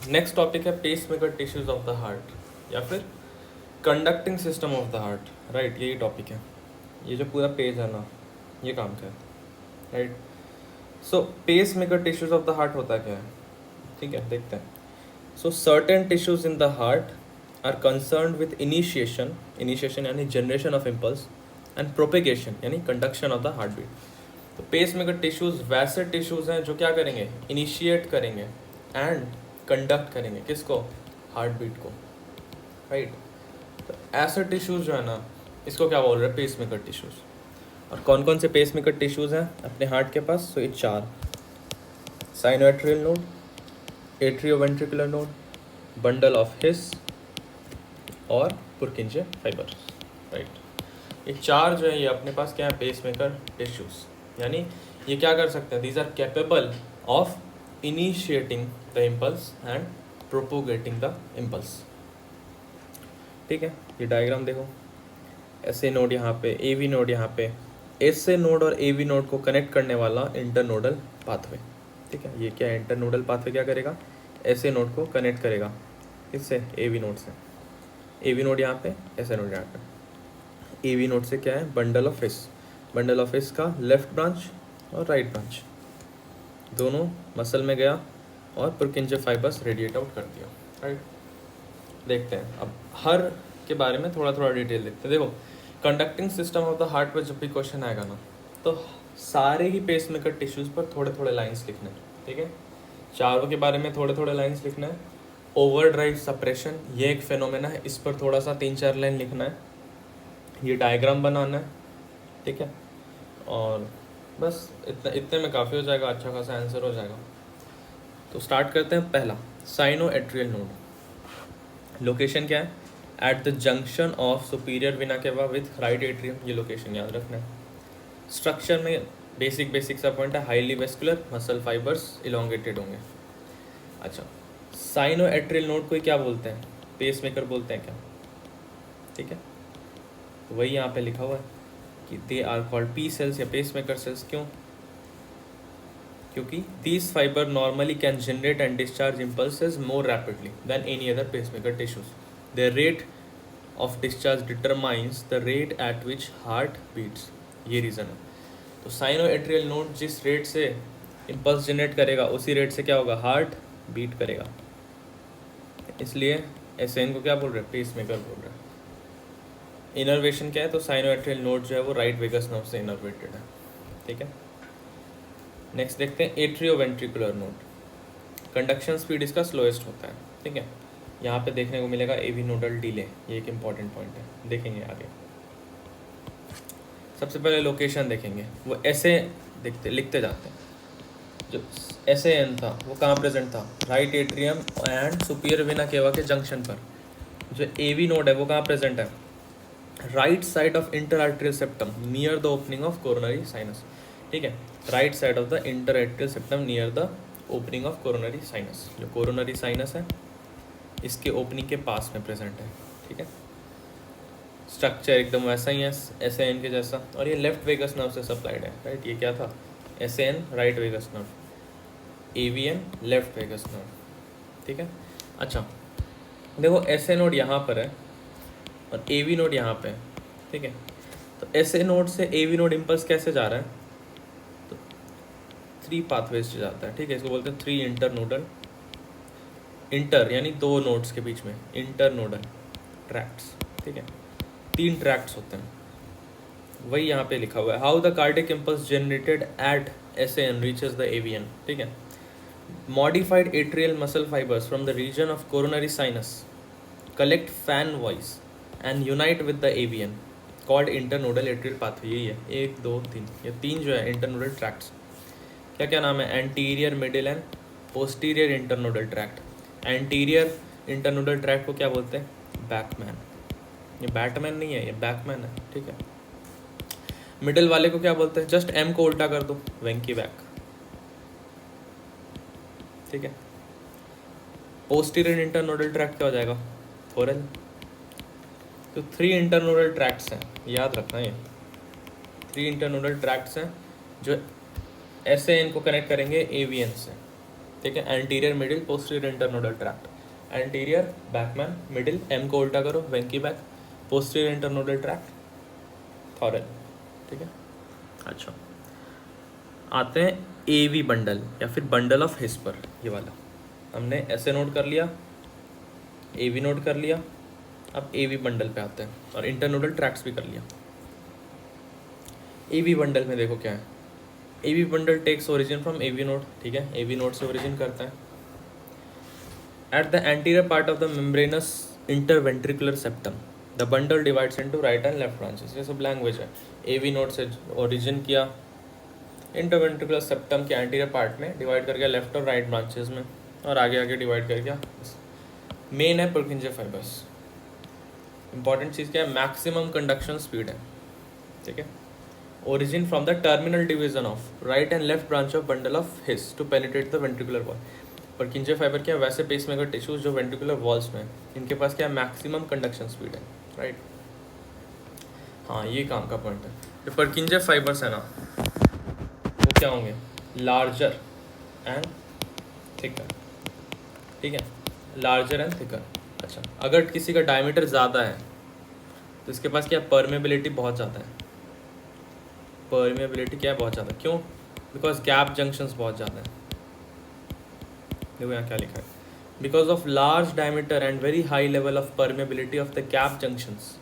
Next topic है pace maker tissues of the heart या फिर conducting system of the heart. Right, यही topic है। ये जो पूरा पेज है ना, ये काम का है। Right, so pace maker tissues of the heart होता क्या है? ठीक है, देखते हैं। So certain tissues in the heart are concern with initiation, initiation यानी generation of impulse, and propagation यानी conduction of the heart beat. तो पेस मेकर टिश्यूज वैसे टिश्यूज हैं जो क्या करेंगे? इनिशिएट करेंगे एंड कंडक्ट करेंगे किसको? हार्ट बीट को। राइट, तो ऐसे टिश्यूज जो है ना, इसको क्या बोल रहे हैं? Pace maker tissues. और कौन कौन से पेस मेकर टिश्यूज हैं अपने हार्ट के पास? तो ये चार: sinoatrial node, atrioventricular node, bundle of his और पुरकिंजे फाइबर। राइट, ये चार जो है ये अपने पास क्या है? Pace maker tissues. यानी ये क्या कर सकते हैं? These are capable of initiating the impulse and propagating the impulse. ठीक है, ये डायग्राम देखो। एस ए नोड यहाँ पे, ए वी नोड यहाँ पे। एस ए नोड और ए वी नोड को कनेक्ट करने वाला इंटरनोडल पाथवे। ठीक है, ये क्या है? इंटरनोडल पाथवे क्या करेगा? एस ए नोड को कनेक्ट करेगा किससे? ए वी नोड से। ए वी नोड यहाँ पे, एस ए नोड यहाँ पे। ए वी नोड से क्या है? Bundle of his. Bundle of his का लेफ्ट ब्रांच और राइट ब्रांच दोनों मसल में गया और पुरकिंजे फाइबर्स रेडिएट आउट कर दिया। राइट, देखते हैं अब हर के बारे में थोड़ा थोड़ा डिटेल देखते हैं। देखो, conducting system of the heart पर जब भी क्वेश्चन आएगा ना, तो सारे ही पेस मेकर टिश्यूज पर थोड़े थोड़े लाइंस लिखने हैं। ठीक है, चारों के बारे में थोड़े थोड़े लाइंस लिखना है। ओवर ड्राइव सप्रेशन ये एक फेनोमेना है, इस पर थोड़ा सा 3-4 लाइन लिखना है। ये डायग्राम बनाना है। ठीक है, और बस इतने में काफ़ी हो जाएगा, अच्छा खासा आंसर हो जाएगा। तो स्टार्ट करते हैं। पहला, साइनो एट्रियल नोड। लोकेशन क्या है? At the junction of superior विना केवा विथ राइट एट्रियम। ये लोकेशन याद रखना है। स्ट्रक्चर में बेसिक सा पॉइंट है, highly vascular, muscle fibres elongated होंगे। अच्छा, साइनो एट्रियल नोड को क्या बोलते हैं? पेस मेकर बोलते हैं क्या? ठीक है, तो वही यहाँ पे लिखा हुआ है कि they are called P cells या पेस मेकर सेल्स। क्यों? क्योंकि these fibre normally can generate and discharge impulses more rapidly than any other pacemaker tissues. The rate of discharge determines the rate at which heart beats. ये reason है। तो sino atrial node जिस rate से impulse generate करेगा उसी rate से क्या होगा? हार्ट बीट करेगा। इसलिए एसएन को क्या बोल रहे हैं? पेस मेकर बोल रहे हैं। इनर्वेशन क्या है? तो साइनो एट्रियल नोड जो है वो राइट वेगस नर्व से इनर्वेटेड है। ठीक है, नेक्स्ट देखते हैं एट्रियोवेंट्रिकुलर नोड। कंडक्शन स्पीड इसका स्लोएस्ट होता है। ठीक है, यहाँ पे देखने को मिलेगा एवी नोडल डिले, ये एक इंपॉर्टेंट पॉइंट है, देखेंगे आगे। सबसे पहले लोकेशन देखेंगे, वो ऐसे देखते लिखते जाते हैं। जो ऐसे एन था वो कहाँ प्रेजेंट था? Right atrium and superior vena cava के जंक्शन पर। जो एवी नोड है वो कहाँ प्रेजेंट है? Right side of inter arterial septum near the opening of coronary sinus. ठीक है, right side of the inter arterial septum near the opening of coronary sinus. जो कोरोनरी साइनस है इसके ओपनिंग के पास में प्रेजेंट है। ठीक है, स्ट्रक्चर एकदम वैसा ही है एस एन के जैसा, और ये लेफ्ट वेगस नर्व से सप्लाइड है। राइट, ये क्या था? S N right vagus nerve, AVN left vagus nerve. ठीक है, अच्छा देखो एस ए नोड यहाँ पर है और ए वी नोड यहाँ पे है। ठीक है, तो एस ए नोड से ए वी नोड इम्पल्स कैसे जा रहा है? तो 3 पाथवेज से जाता है। ठीक है, इसको बोलते हैं 3 इंटरनोडल, इंटर यानी 2 नोड्स के बीच में इंटरनोडल ट्रैक्ट्स। ठीक है, 3 ट्रैक्ट्स होते हैं, वही यहाँ पे लिखा हुआ है। How the cardiac impulse generated at S A N reaches the AVN. ठीक है, modified atrial muscle fibres from the region of coronary sinus collect fan voice and unite with the AVN called internodal atrial pathway. यही है 1 2 3, ये 3 जो है internodal tracts. क्या क्या नाम है? Anterior, middle and posterior internodal tract. Anterior internodal tract को क्या बोलते हैं? बैकमैन। ये बैटमैन नहीं है, ये बैकमैन है। ठीक है, मिडिल वाले को क्या बोलते हैं? जस्ट एम को उल्टा कर दो, वेंकी बैक। ठीक है, पोस्टीरियर इंटरनोडल ट्रैक्ट क्या हो जाएगा? फोरल। तो 3 इंटरनोडल ट्रैक्ट्स हैं, याद रखना। ये 3 इंटरनोडल ट्रैक्ट्स हैं जो एस ए एन को कनेक्ट करेंगे एवीएन से। ठीक है, anterior middle posterior internodal tract, anterior Bachmann, middle M को उल्टा करो Wenckebach, posterior internodal tract Thorel. ठीक है, अच्छा आते हैं एवी बंडल या फिर बंडल ऑफ हिस्पर। ये वाला हमने ऐसे नोट कर लिया, एवी नोट कर लिया, अब एवी बंडल पे आते हैं और इंटरनोडल ट्रैक्ट्स भी कर लिया। एवी बंडल में देखो क्या है, AV bundle takes origin from AV node. ठीक है, एवी नोड से ओरिजिन करता है। At the anterior part of the membranous interventricular septum the bundle divides into right and left branches. ये सब लैंग्वेज है। एवी नोड से ओरिजिन किया, इंटरवेंट्रिकुलर सेप्टम के एंटीरियर पार्ट में डिवाइड कर गया लेफ्ट और राइट ब्रांचेस में, और आगे आगे डिवाइड कर गया। मेन है पुर्किंजे फाइबर्स। इंपॉर्टेंट चीज़ क्या है, मैक्सिमम कंडक्शन स्पीड है। ठीक है, origin from the terminal division of right and left branch of bundle of His to penetrate the ventricular wall। Purkinje fibre क्या है, वैसे पेसमेकर टिश्यूज जो वेंट्रिकुलर वॉल्स में इनके पास क्या है, मैक्सिमम कंडक्शन स्पीड है। राइट, हाँ ये काम का पॉइंट है। जो Purkinje फाइबर्स है ना वो क्या होंगे, लार्जर एंड थिकर। ठीक है, लार्जर एंड थिकर। अच्छा, अगर किसी का डायमीटर ज़्यादा है तो इसके पास क्या, परमेबिलिटी बहुत ज़्यादा है। परमेबिलिटी क्या है, बहुत ज़्यादा। क्यों, बिकॉज गैप जंक्शंस बहुत ज़्यादा है। देखो यहाँ क्या लिखा है, because of large diameter and very high level of permeability of the gap junctions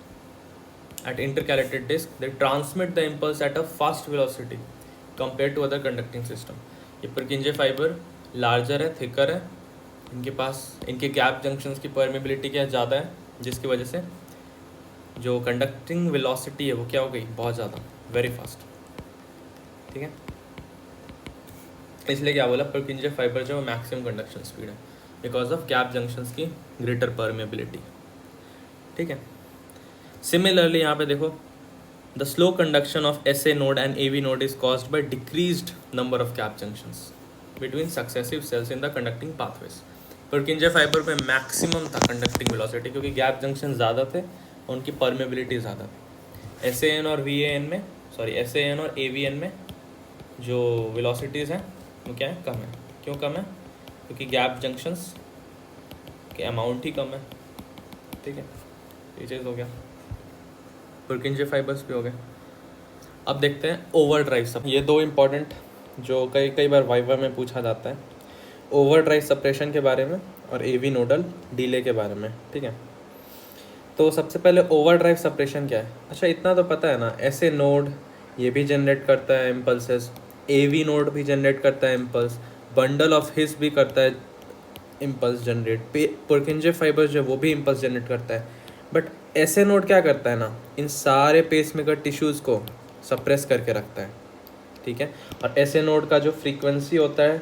at intercalated disc they transmit the impulse at a fast velocity compare to other conducting system. ये Purkinje fibre larger है, thicker है, इनके पास इनके gap junctions की permeability क्या ज़्यादा है, जिसकी वजह से जो कंडक्टिंग वेलोसिटी है वो क्या हो गई, बहुत ज़्यादा, वेरी फास्ट। ठीक है, इसलिए क्या बोला, Purkinje फाइबर जो मैक्सिमम कंडक्शन स्पीड है बिकॉज ऑफ गैप जंक्शंस की ग्रेटर परमेबिलिटी। ठीक है, सिमिलरली यहाँ पे देखो, the slow conduction of SA node and AV node is caused by decreased number of gap junctions between successive cells in the conducting pathways. Purkinje fibre पे maximum था conducting velocity, क्योंकि gap junction ज़्यादा थे और उनकी permeability ज़्यादा थी। SAN और VAN में, सॉरी SAN और AVN में जो वेलोसिटीज़ हैं वो क्या है, कम है। क्यों कम है, क्योंकि गैप जंक्शंस के अमाउंट ही कम है। ठीक है, ये चीज़ हो गया, Purkinje फाइबर्स भी हो गए। अब देखते हैं ओवर ड्राइव सब। ये दो इम्पॉर्टेंट जो कई बार वाइवा में पूछा जाता है, ओवर ड्राइव सप्रेशन के बारे में और AV नोडल डीले के बारे में। ठीक है, तो सबसे पहले ओवर ड्राइव सप्रेशन क्या है। अच्छा, इतना तो पता है ना, SA नोड ये भी जनरेट करता है इम्पल्सेस, AV नोड भी जनरेट करता है इम्पल्स, बंडल ऑफ हिस भी करता है इम्पल्स जनरेट, Purkinje फाइबर जो वो भी इम्पल्स जनरेट करता है। बट SA नोड क्या करता है ना, इन सारे पेसमेकर टिश्यूज़ को सप्रेस करके रखता है। ठीक है, और SA नोड का जो फ्रीक्वेंसी होता है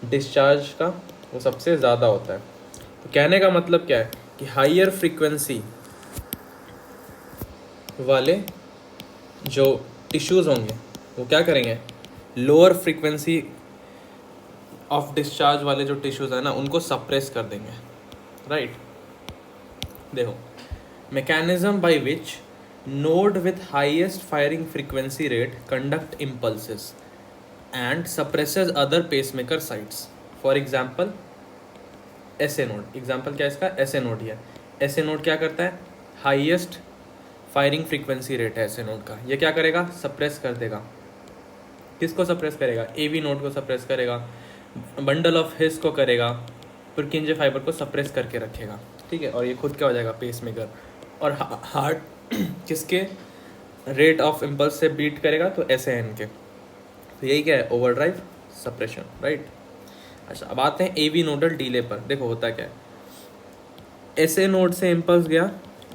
डिस्चार्ज का वो सबसे ज़्यादा होता है। तो कहने का मतलब क्या है कि हाइयर फ्रीक्वेंसी वाले जो टिश्यूज़ होंगे वो क्या करेंगे, लोअर फ्रीक्वेंसी ऑफ डिस्चार्ज वाले जो टिश्यूज़ है ना उनको सप्रेस कर देंगे। राइट, देखो, mechanism by which node with highest firing frequency rate conduct impulses and suppresses other pacemaker sites. For example SA node, example क्या है इसका, SA नोड ही है। SA नोड क्या करता है, हाईएस्ट फायरिंग फ्रीक्वेंसी रेट है SA नोड का, ये क्या करेगा, सप्रेस कर देगा। किसको सप्रेस करेगा, AV नोड को सप्रेस करेगा, बंडल ऑफ हिस को करेगा, Purkinje फाइबर को सप्रेस करके रखेगा। ठीक है, और ये खुद क्या हो जाएगा, पेसमेकर। और हार्ट किसके रेट ऑफ इम्पल्स से बीट करेगा, तो SAN के। तो यही क्या है, ओवर ड्राइव सप्रेशन। राइट, अच्छा अब आते हैं AV नोडल डीले पर। देखो होता क्या है, SA नोड से इम्पल्स गया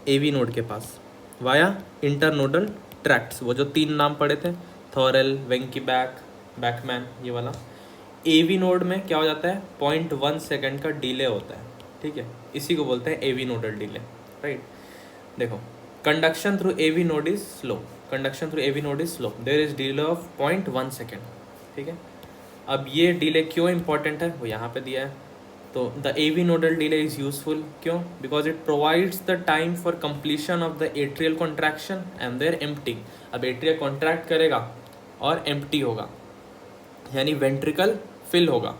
AV नोड के पास वाया इंटरनोडल ट्रैक्ट्स, वो जो 3 नाम पड़े थे, थॉरल, वेंकी बैक, बैकमैन, ये वाला। AV नोड में क्या हो जाता है, 0.1 सेकेंड का डिले होता है। ठीक है, इसी को बोलते हैं AV नोडल डिले। राइट, देखो, conduction through AV node is slow, conduction through AV node is slow, there is delay of 0.1 second. ठीक है, अब ये डिले क्यों इंपॉर्टेंट है वो यहाँ पे दिया है। तो the AV nodal delay is useful, क्यों, because it provides the time for completion of the atrial contraction and their emptying. अब एट्रिया कॉन्ट्रैक्ट करेगा और एम्प्टी होगा, यानी वेंट्रिकल फिल होगा।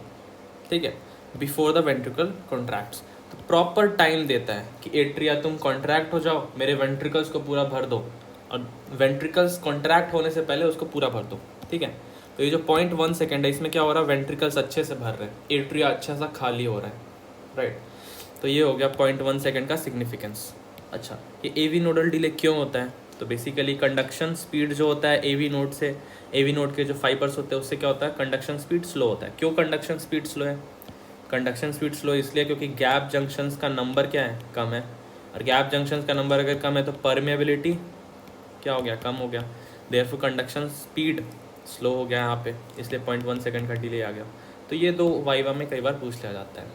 ठीक है, बिफोर द वेंट्रिकल कॉन्ट्रैक्ट्स। तो प्रॉपर टाइम देता है कि एट्रिया तुम कॉन्ट्रैक्ट हो जाओ, मेरे वेंट्रिकल्स को पूरा भर दो, और वेंट्रिकल्स कॉन्ट्रैक्ट होने से पहले उसको पूरा भर दो, ठीक है। तो ये जो 0.1 सेकेंड है, इसमें क्या हो रहा है, वेंट्रिकल्स अच्छे से भर रहे हैं, एट्रिया अच्छा सा खाली हो रहा है, राइट। तो ये हो गया 0.1 सेकेंड का सिग्निफिकेंस। अच्छा, ये एवी नोडल डिले क्यों होता है? तो बेसिकली कंडक्शन स्पीड जो होता है एवी नोड से, एवी नोड के जो फाइबर्स होते हैं उससे क्या होता है, कंडक्शन स्पीड स्लो होता है। क्यों कंडक्शन स्पीड स्लो है? कंडक्शन स्पीड स्लो इसलिए क्योंकि गैप जंक्शंस का नंबर क्या है, कम है, और गैप जंक्शंस का नंबर अगर कम है तो परमेबिलिटी क्या हो गया, कम हो गया, देयरफॉर कंडक्शन स्पीड स्लो हो गया यहाँ पे, इसलिए 0.1 सेकेंड का डिले आ गया। तो ये दो वाइवा में कई बार पूछ लिया जाता है।